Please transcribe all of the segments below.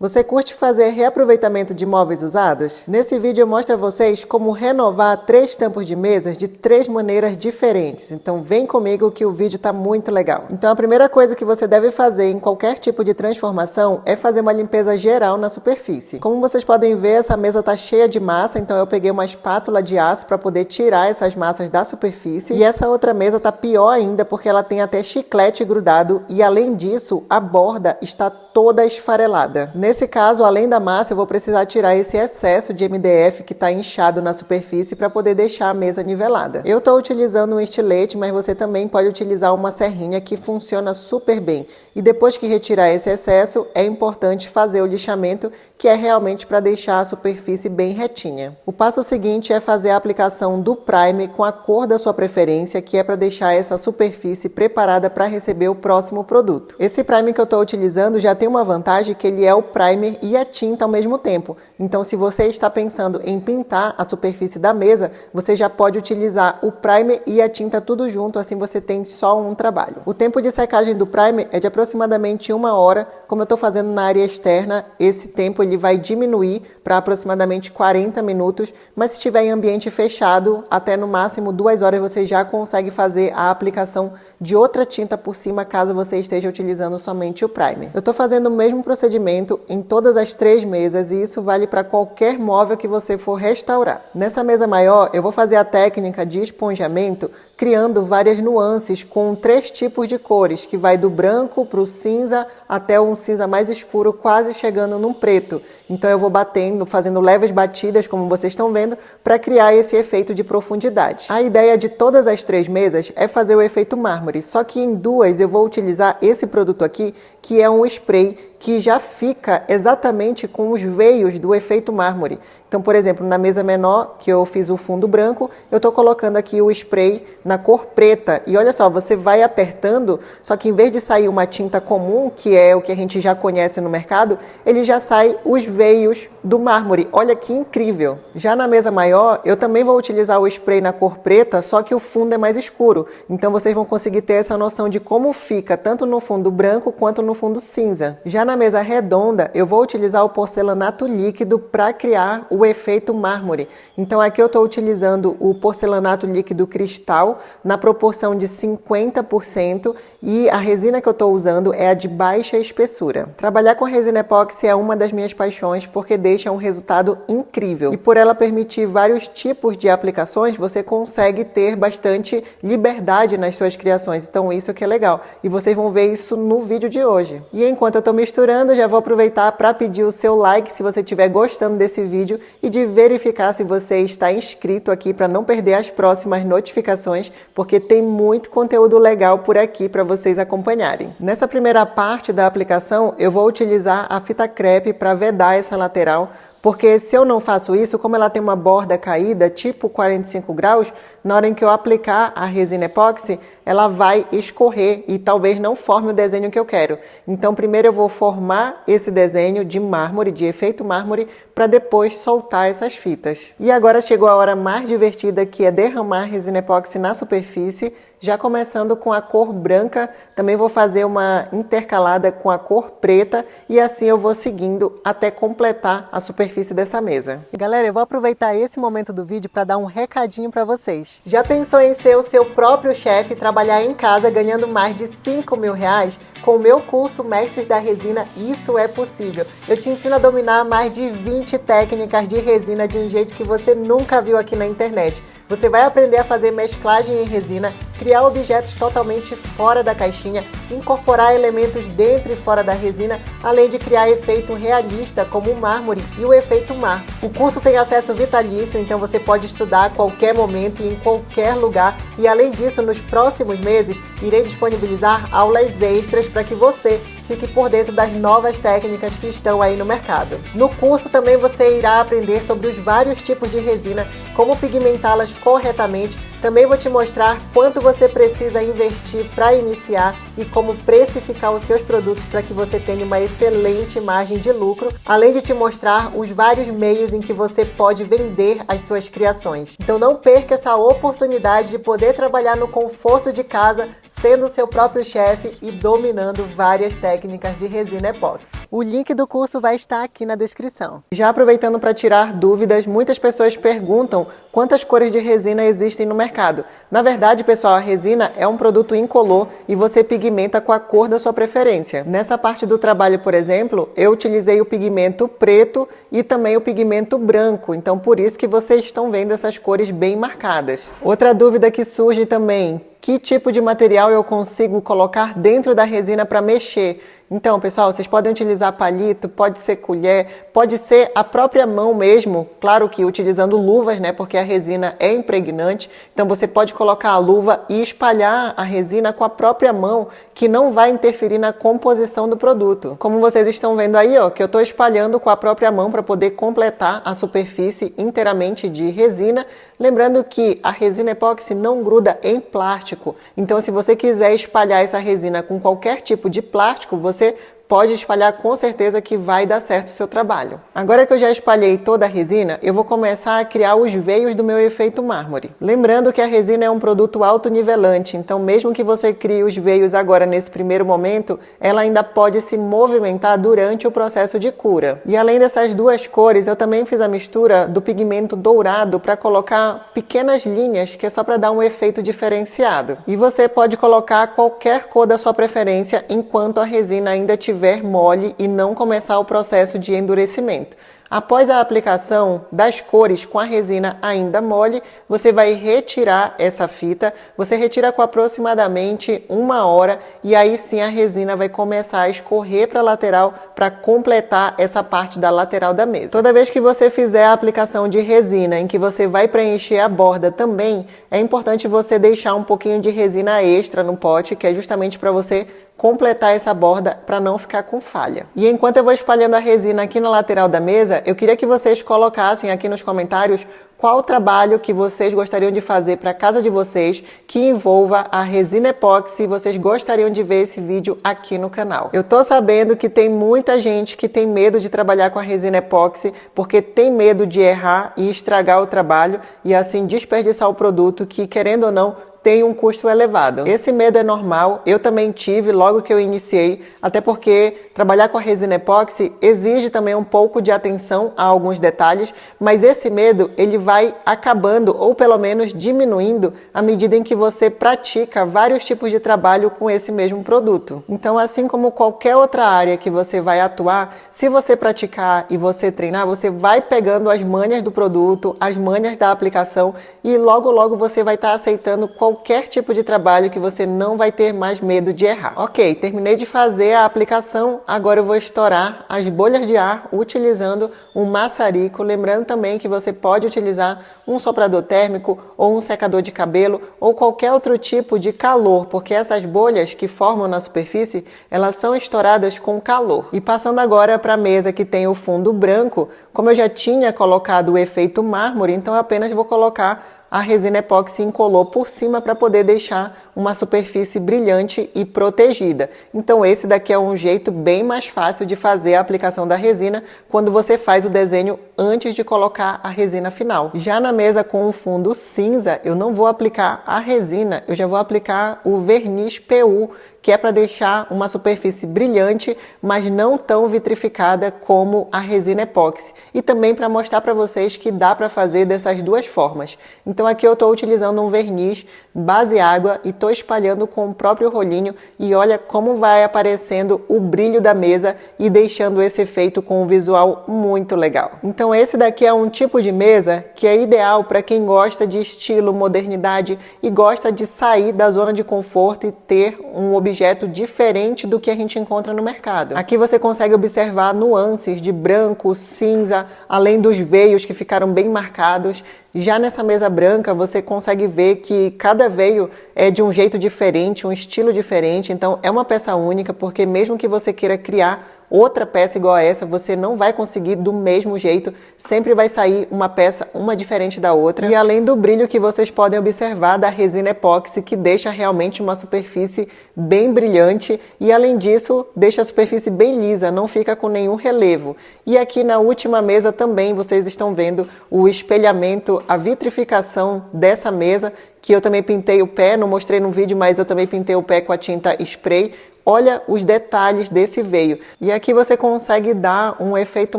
Você curte fazer reaproveitamento de móveis usados? Nesse vídeo eu mostro a vocês como renovar 3 tampos de mesas de 3 maneiras diferentes. Então vem comigo que o vídeo está muito legal. Então a primeira coisa que você deve fazer em qualquer tipo de transformação é fazer uma limpeza geral na superfície. Como vocês podem ver, essa mesa está cheia de massa, então eu peguei uma espátula de aço para poder tirar essas massas da superfície. E essa outra mesa está pior ainda porque ela tem até chiclete grudado e além disso a borda está toda esfarelada. Nesse caso, além da massa, eu vou precisar tirar esse excesso de MDF que está inchado na superfície para poder deixar a mesa nivelada. Eu estou utilizando um estilete, mas você também pode utilizar uma serrinha que funciona super bem. E depois que retirar esse excesso, é importante fazer o lixamento, que é realmente para deixar a superfície bem retinha. O passo seguinte é fazer a aplicação do primer com a cor da sua preferência, que é para deixar essa superfície preparada para receber o próximo produto. Esse primer que eu estou utilizando já tem uma vantagem que ele é o primer e a tinta ao mesmo tempo. Então, se você está pensando em pintar a superfície da mesa, você já pode utilizar o primer e a tinta tudo junto, assim você tem só um trabalho. O tempo de secagem do primer é de aproximadamente 1 hora. Como eu estou fazendo na área externa, esse tempo ele vai diminuir para aproximadamente 40 minutos, mas se estiver em ambiente fechado, até no máximo 2 horas você já consegue fazer a aplicação de outra tinta por cima, caso você esteja utilizando somente o primer. Eu estou fazendo o mesmo procedimento em todas as 3 mesas e isso vale para qualquer móvel que você for restaurar. Nessa mesa maior, eu vou fazer a técnica de esponjamento criando várias nuances com 3 tipos de cores, que vai do branco para o cinza até um cinza mais escuro, quase chegando num preto. Então eu vou batendo, fazendo leves batidas, como vocês estão vendo, para criar esse efeito de profundidade. A ideia de todas as 3 mesas é fazer o efeito mármore, só que em 2 eu vou utilizar esse produto aqui, que é um spray que já fica exatamente com os veios do efeito mármore. Então, por exemplo, na mesa menor, que eu fiz o fundo branco, eu estou colocando aqui o spray na cor preta. E olha só, você vai apertando, só que em vez de sair uma tinta comum, que é o que a gente já conhece no mercado, ele já sai os veios do mármore. Olha que incrível! Já na mesa maior, eu também vou utilizar o spray na cor preta, só que o fundo é mais escuro. Então, vocês vão conseguir ter essa noção de como fica, tanto no fundo branco quanto no fundo cinza. Já na mesa redonda, eu vou utilizar o porcelanato líquido para criar o efeito mármore. Então aqui eu estou utilizando o porcelanato líquido cristal na proporção de 50% e a resina que eu estou usando é a de baixa espessura. Trabalhar com resina epóxi é uma das minhas paixões porque deixa um resultado incrível. E por ela permitir vários tipos de aplicações, você consegue ter bastante liberdade nas suas criações. Então isso que é legal. E vocês vão ver isso no vídeo de hoje. E enquanto eu estou misturando, já vou aproveitar para pedir o seu like se você estiver gostando desse vídeo e de verificar se você está inscrito aqui para não perder as próximas notificações, porque tem muito conteúdo legal por aqui para vocês acompanharem. Nessa primeira parte da aplicação, eu vou utilizar a fita crepe para vedar essa lateral, porque se eu não faço isso, como ela tem uma borda caída, tipo 45 graus, na hora em que eu aplicar a resina epóxi, ela vai escorrer e talvez não forme o desenho que eu quero. Então, primeiro eu vou formar esse desenho de mármore, de efeito mármore, para depois soltar essas fitas. E agora chegou a hora mais divertida, que é derramar resina epóxi na superfície, já começando com a cor branca, também vou fazer uma intercalada com a cor preta e assim eu vou seguindo até completar a superfície dessa mesa. E galera, eu vou aproveitar esse momento do vídeo para dar um recadinho para vocês. Já pensou em ser o seu próprio chefe e trabalhar em casa ganhando mais de R$5.000? Com o meu curso Mestres da Resina, isso é possível. Eu te ensino a dominar mais de 20 técnicas de resina de um jeito que você nunca viu aqui na internet. Você vai aprender a fazer mesclagem em resina, criar objetos totalmente fora da caixinha, incorporar elementos dentro e fora da resina, além de criar efeito realista como o mármore e o efeito mar. O curso tem acesso vitalício, então você pode estudar a qualquer momento e em qualquer lugar. E além disso, nos próximos meses, irei disponibilizar aulas extras para que você fique por dentro das novas técnicas que estão aí no mercado. No curso também você irá aprender sobre os vários tipos de resina, como pigmentá-las corretamente. Também vou te mostrar quanto você precisa investir para iniciar e como precificar os seus produtos para que você tenha uma excelente margem de lucro, além de te mostrar os vários meios em que você pode vender as suas criações. Então não perca essa oportunidade de poder trabalhar no conforto de casa, sendo seu próprio chefe e dominando várias técnicas de resina epóxi. O link do curso vai estar aqui na descrição. Já aproveitando para tirar dúvidas, muitas pessoas perguntam quantas cores de resina existem no mercado. Na verdade, pessoal, a resina é um produto incolor e você pigmenta com a cor da sua preferência. Nessa parte do trabalho, por exemplo, eu utilizei o pigmento preto e também o pigmento branco, então por isso que vocês estão vendo essas cores bem marcadas. Outra dúvida que surge também: que tipo de material eu consigo colocar dentro da resina para mexer? Então, pessoal, vocês podem utilizar palito, pode ser colher, pode ser a própria mão mesmo, claro que utilizando luvas, né, porque a resina é impregnante, então você pode colocar a luva e espalhar a resina com a própria mão, que não vai interferir na composição do produto. Como vocês estão vendo aí, ó, que eu estou espalhando com a própria mão para poder completar a superfície inteiramente de resina, lembrando que a resina epóxi não gruda em plástico, então se você quiser espalhar essa resina com qualquer tipo de plástico, você pode espalhar, com certeza que vai dar certo o seu trabalho. Agora que eu já espalhei toda a resina, eu vou começar a criar os veios do meu efeito mármore. Lembrando que a resina é um produto autonivelante, então mesmo que você crie os veios agora nesse primeiro momento, ela ainda pode se movimentar durante o processo de cura. E além dessas duas cores, eu também fiz a mistura do pigmento dourado para colocar pequenas linhas, que é só para dar um efeito diferenciado. E você pode colocar qualquer cor da sua preferência enquanto a resina ainda estiver mole e não começar o processo de endurecimento. Após a aplicação das cores com a resina ainda mole, você vai retirar essa fita, você retira com aproximadamente 1 hora e aí sim a resina vai começar a escorrer para a lateral para completar essa parte da lateral da mesa. Toda vez que você fizer a aplicação de resina em que você vai preencher a borda também, é importante você deixar um pouquinho de resina extra no pote, que é justamente para você completar essa borda para não ficar com falha. E enquanto eu vou espalhando a resina aqui na lateral da mesa, eu queria que vocês colocassem aqui nos comentários qual o trabalho que vocês gostariam de fazer para a casa de vocês que envolva a resina epóxi e vocês gostariam de ver esse vídeo aqui no canal. Eu tô sabendo que tem muita gente que tem medo de trabalhar com a resina epóxi porque tem medo de errar e estragar o trabalho e assim desperdiçar o produto que, querendo ou não, tem um custo elevado. Esse medo é normal, eu também tive logo que eu iniciei, até porque trabalhar com a resina epóxi exige também um pouco de atenção a alguns detalhes, mas esse medo ele vai acabando ou pelo menos diminuindo à medida em que você pratica vários tipos de trabalho com esse mesmo produto. Então, assim como qualquer outra área que você vai atuar, se você praticar e você treinar, você vai pegando as manhas do produto, as manhas da aplicação e logo você vai estar aceitando qualquer tipo de trabalho que você não vai ter mais medo de errar. Ok, terminei de fazer a aplicação, agora eu vou estourar as bolhas de ar utilizando um maçarico, lembrando também que você pode utilizar um soprador térmico ou um secador de cabelo ou qualquer outro tipo de calor, porque essas bolhas que formam na superfície, elas são estouradas com calor. E passando agora para a mesa que tem o fundo branco, como eu já tinha colocado o efeito mármore, então eu apenas vou colocar a resina epóxi incolor por cima para poder deixar uma superfície brilhante e protegida. Então esse daqui é um jeito bem mais fácil de fazer a aplicação da resina quando você faz o desenho antes de colocar a resina final. Já na mesa com o fundo cinza, eu não vou aplicar a resina, eu já vou aplicar o verniz PU, que é para deixar uma superfície brilhante, mas não tão vitrificada como a resina epóxi. E também para mostrar para vocês que dá para fazer dessas duas formas. Então aqui eu estou utilizando um verniz base água e estou espalhando com o próprio rolinho e olha como vai aparecendo o brilho da mesa e deixando esse efeito com um visual muito legal. Então esse daqui é um tipo de mesa que é ideal para quem gosta de estilo, modernidade e gosta de sair da zona de conforto e ter um objeto diferente do que a gente encontra no mercado. Aqui você consegue observar nuances de branco, cinza, além dos veios que ficaram bem marcados. Já nessa mesa branca você consegue ver que cada veio é de um jeito diferente, um estilo diferente, então é uma peça única, porque mesmo que você queira criar outra peça igual a essa, você não vai conseguir do mesmo jeito, sempre vai sair uma peça, uma diferente da outra. E além do brilho que vocês podem observar da resina epóxi, que deixa realmente uma superfície bem brilhante, e além disso, deixa a superfície bem lisa, não fica com nenhum relevo. E aqui na última mesa também vocês estão vendo o espelhamento, a vitrificação dessa mesa, que eu também pintei o pé, não mostrei no vídeo, mas eu também pintei o pé com a tinta spray. Olha os detalhes desse veio. E aqui você consegue dar um efeito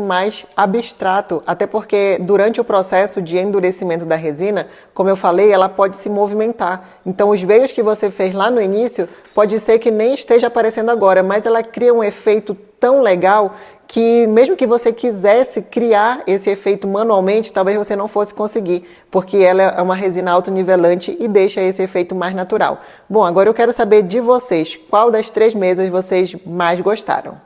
mais abstrato, até porque durante o processo de endurecimento da resina, como eu falei, ela pode se movimentar. Então os veios que você fez lá no início, pode ser que nem esteja aparecendo agora, mas ela cria um efeito tão legal que mesmo que você quisesse criar esse efeito manualmente, talvez você não fosse conseguir, porque ela é uma resina autonivelante e deixa esse efeito mais natural. Bom, agora eu quero saber de vocês, qual das 3 mesas vocês mais gostaram?